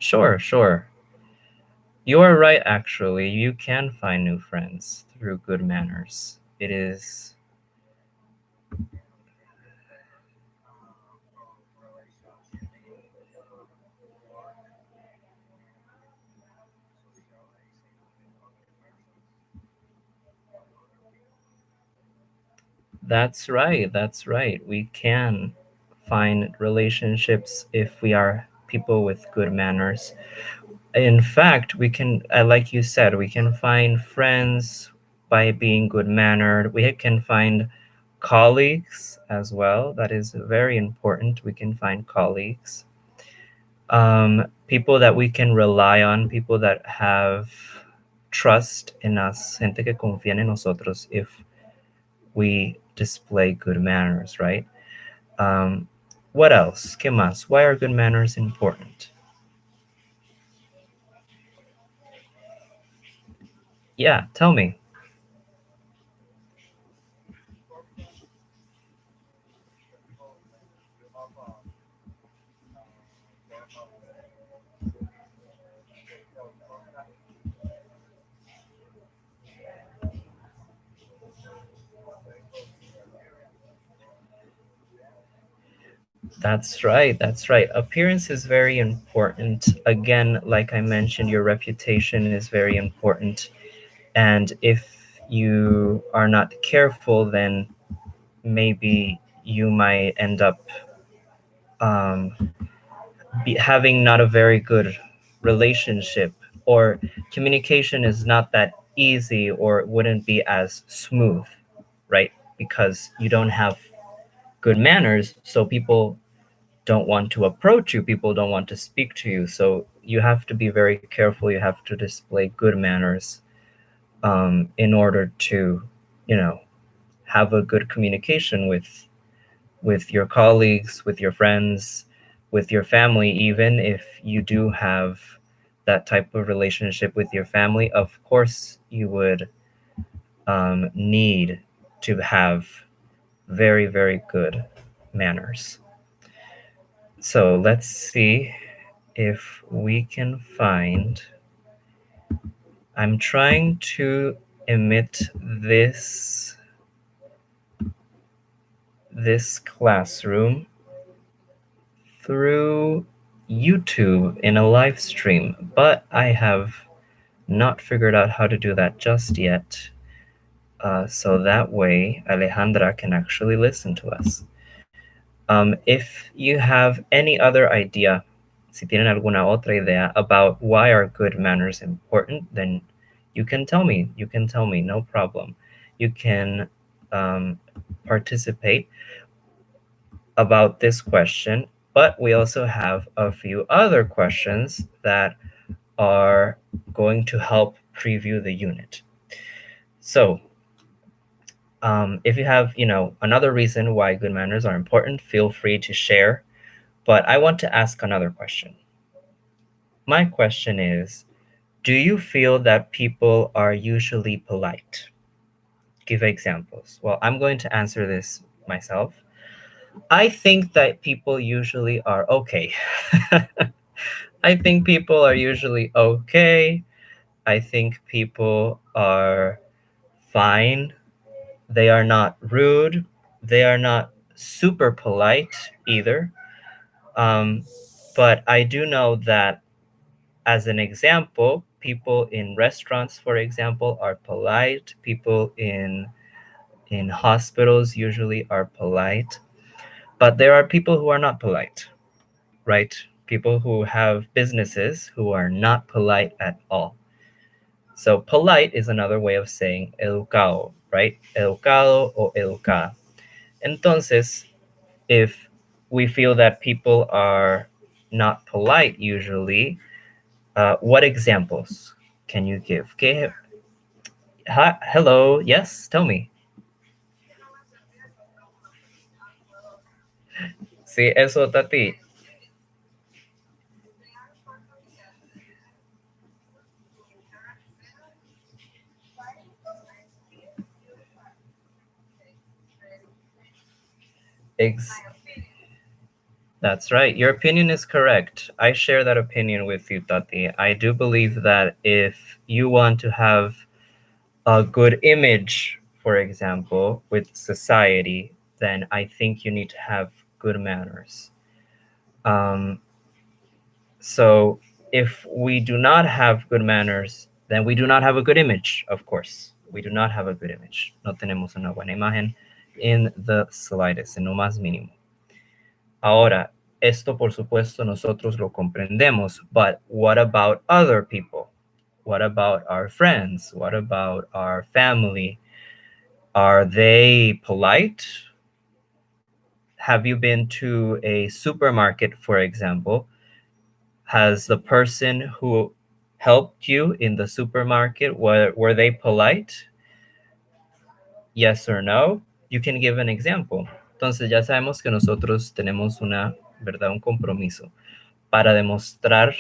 Sure. You are right, actually. You can find new friends through good manners. It is. That's right. That's right. We can find relationships if we are people with good manners. In fact, we can, like you said, we can find friends by being good mannered. We can find colleagues as well. That is very important. We can find colleagues, people that we can rely on, people that have trust in us, gente que confía en nosotros if we display good manners, right? Um, what else? ¿Qué más? Why are good manners important? Yeah, tell me. That's right. That's right. Appearance is very important. Again, like I mentioned, your reputation is very important. And if you are not careful, then maybe you might end up um, having not a very good relationship, or communication is not that easy, or it wouldn't be as smooth, right? Because you don't have good manners, so people don't want to approach you, people don't want to speak to you. So you have to be very careful, you have to display good manners, in order to, you know, have a good communication with your colleagues, with your friends, with your family. Even if you do have that type of relationship with your family, of course you would, need to have very good manners. So let's see if we can find. I'm trying to emit this classroom through YouTube in a live stream, but I have not figured out how to do that just yet. So that way Alejandra can actually listen to us. If you have any other idea, si tienen alguna otra idea about why are good manners important, then you can tell me. You can tell me, no problem. You can, um, participate about this question, but we also have a few other questions that are going to help preview the unit. So, if you have, another reason why good manners are important, feel free to share. But I want to ask another question. My question is, do you feel that people are usually polite? Give examples. Well, I'm going to answer this myself. I think that people usually are okay. I think people are usually okay. I think people are fine. They are not rude. They are not super polite either. Um, but I do know that, as an example, people in restaurants, for example, are polite. People in hospitals usually are polite. But there are people who are not polite, right? People who have businesses who are not polite at all. So polite is another way of saying educado, right? Educado o educada. Entonces, if we feel that people are not polite usually, what examples can you give? Okay. Hi, hello. Yes, tell me. Sí, eso, Tati. Ex- That's right. Your opinion is correct. I share that opinion with you, Tati. I do believe that if you want to have a good image, for example, with society, then I think you need to have good manners. Um, so if we do not have good manners, then we do not have a good image, of course. We do not have a good image. No tenemos una buena imagen in the slightest, en lo más mínimo. Ahora, esto por supuesto nosotros lo comprendemos, but what about other people? What about our friends? What about our family? Are they polite? Have you been to a supermarket, for example? Has the person who helped you in the supermarket, were they polite? Yes or no? You can give an example. Entonces ya sabemos que nosotros tenemos una, ¿verdad? Un compromiso para demostrar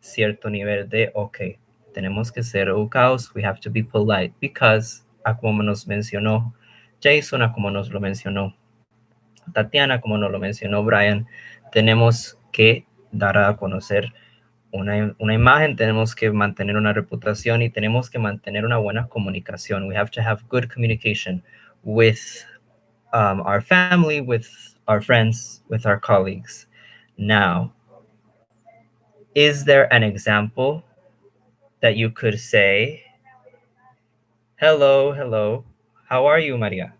cierto nivel de, ok, tenemos que ser educados, we have to be polite, because, a como nos mencionó Jason, a como nos lo mencionó Tatiana, como nos lo mencionó Brian, tenemos que dar a conocer una imagen, tenemos que mantener una reputación y tenemos que mantener una buena comunicación. We have to have good communication with our family, with our friends, with our colleagues. Now, is there an example that you could say, hello, hello, how are you, Maria?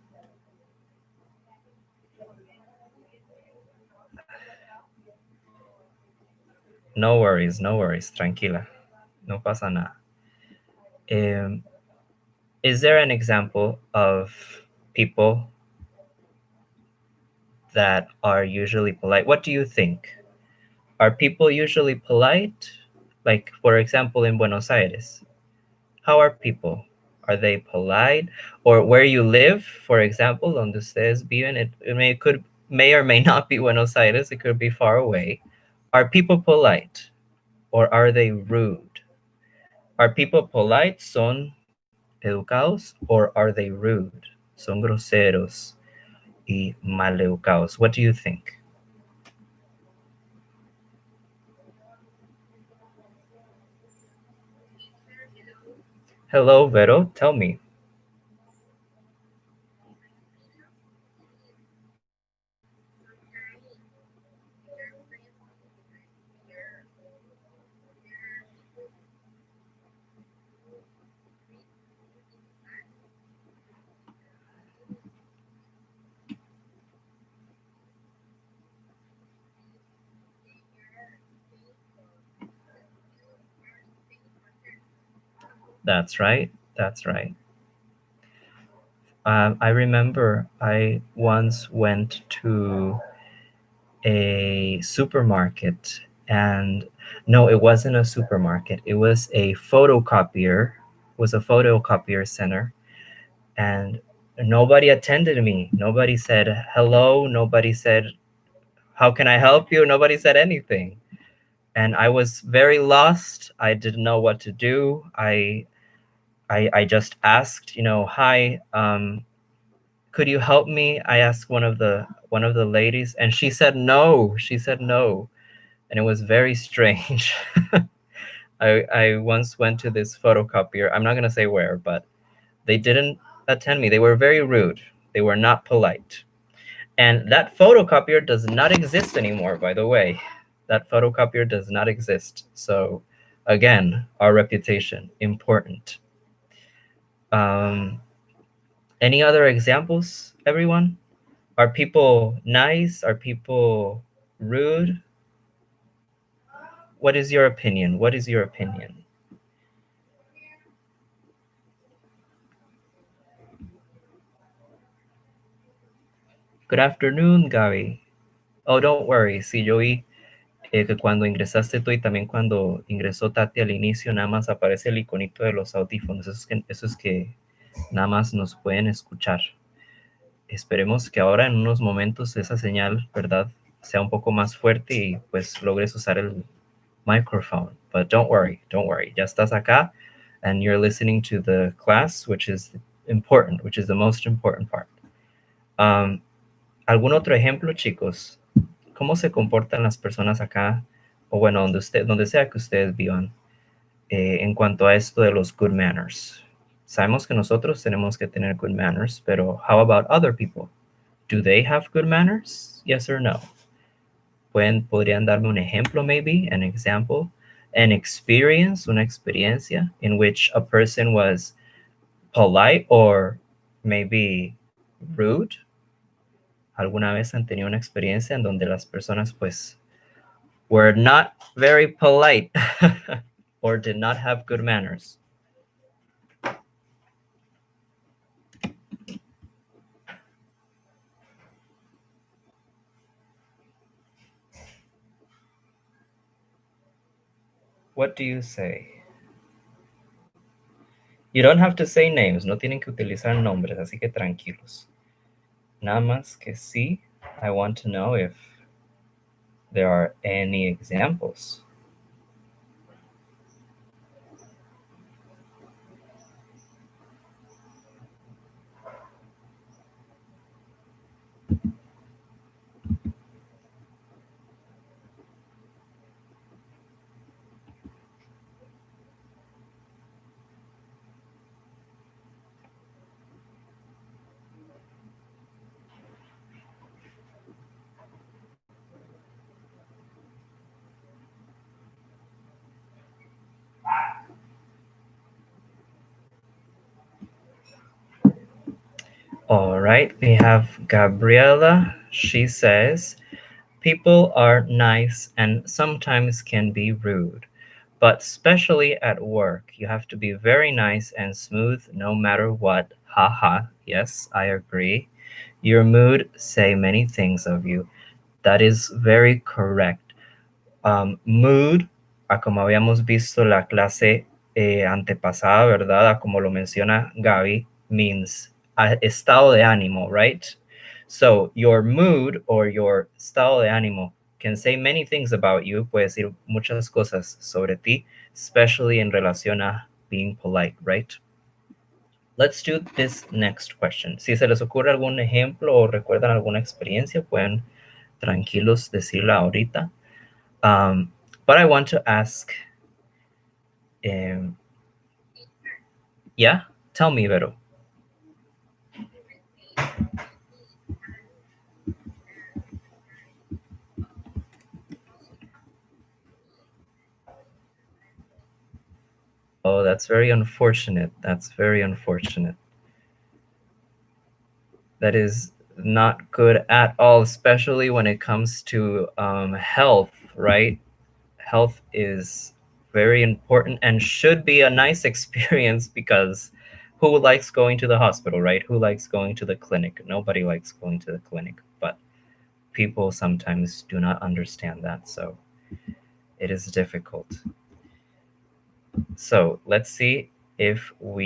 No worries, no worries, tranquila, no pasa nada. Um, is there an example of people that are usually polite? What do you think? Are people usually polite? Like, for example, in Buenos Aires, how are people? Are they polite? Or where you live, for example, donde ustedes viven, may or may not be Buenos Aires, it could be far away. Are people polite or are they rude? Are people polite, son educados, or are they rude? Son groseros y maleducados. What do you think? Hello, Vero, tell me. That's right. That's right. I remember I once went to a supermarket, and no, it wasn't a supermarket. It was a photocopier. Was a photocopier center, and nobody attended me. Nobody said hello. Nobody said, "How can I help you?" Nobody said anything, and I was very lost. I didn't know what to do. I just asked, hi, could you help me? I asked one of the ladies, and she said no. She said no, and it was very strange. I once went to this photocopier. I'm not gonna say where, but they didn't attend me. They were very rude. They were not polite. And that photocopier does not exist anymore, by the way. That photocopier does not exist. So again, our reputation, important. Um, any other examples, everyone? Are people nice? Are people rude? What is your opinion? What is your opinion? Good afternoon, Gaby. Oh, don't worry. Sí, yo vi que cuando ingresaste tú y también cuando ingresó Tati al inicio, nada más aparece el iconito de los audífonos. Eso es que nada más nos pueden escuchar. Esperemos que ahora en unos momentos esa señal, ¿verdad?, sea un poco más fuerte y pues logres usar el microphone. But don't worry. Ya estás acá and you're listening to the class, which is important, which is the most important part. ¿Algún otro ejemplo, chicos? cómo se comportan las personas acá, o bueno, donde sea que ustedes vivan, en cuanto a esto de los good manners? Sabemos que nosotros tenemos que tener good manners, pero how about other people? Do they have good manners? Yes or no? Podrían darme un ejemplo, maybe, an example, an experience, una experiencia in which a person was polite or maybe rude. ¿Alguna vez han tenido una experiencia en donde las personas pues were not very polite or did not have good manners? What do you say? You don't have to say names, no tienen que utilizar nombres, así que tranquilos. Nada más que sí, I want to know if there are any examples. All right, we have Gabriela. She says, people are nice and sometimes can be rude, but especially at work, you have to be very nice and smooth no matter what. Haha, yes, I agree. Your mood say many things of you. That is very correct. Mood, a como habíamos visto la clase antepasada, ¿verdad? A como lo menciona Gaby, means estado de ánimo, right? So your mood or your estado de ánimo can say many things about you, puede decir muchas cosas sobre ti, especially en relación a being polite, right? Let's do this next question. Si se les ocurre algún ejemplo o recuerdan alguna experiencia, pueden tranquilos decirla ahorita. But I want to ask, um, yeah, tell me, Vero. Oh, that's very unfortunate. That's very unfortunate. That is not good at all, especially when it comes to health, right? Health is very important and should be a nice experience because who likes going to the hospital, right? Who likes going to the clinic? Nobody likes going to the clinic, but people sometimes do not understand that, so it is difficult. So let's see if we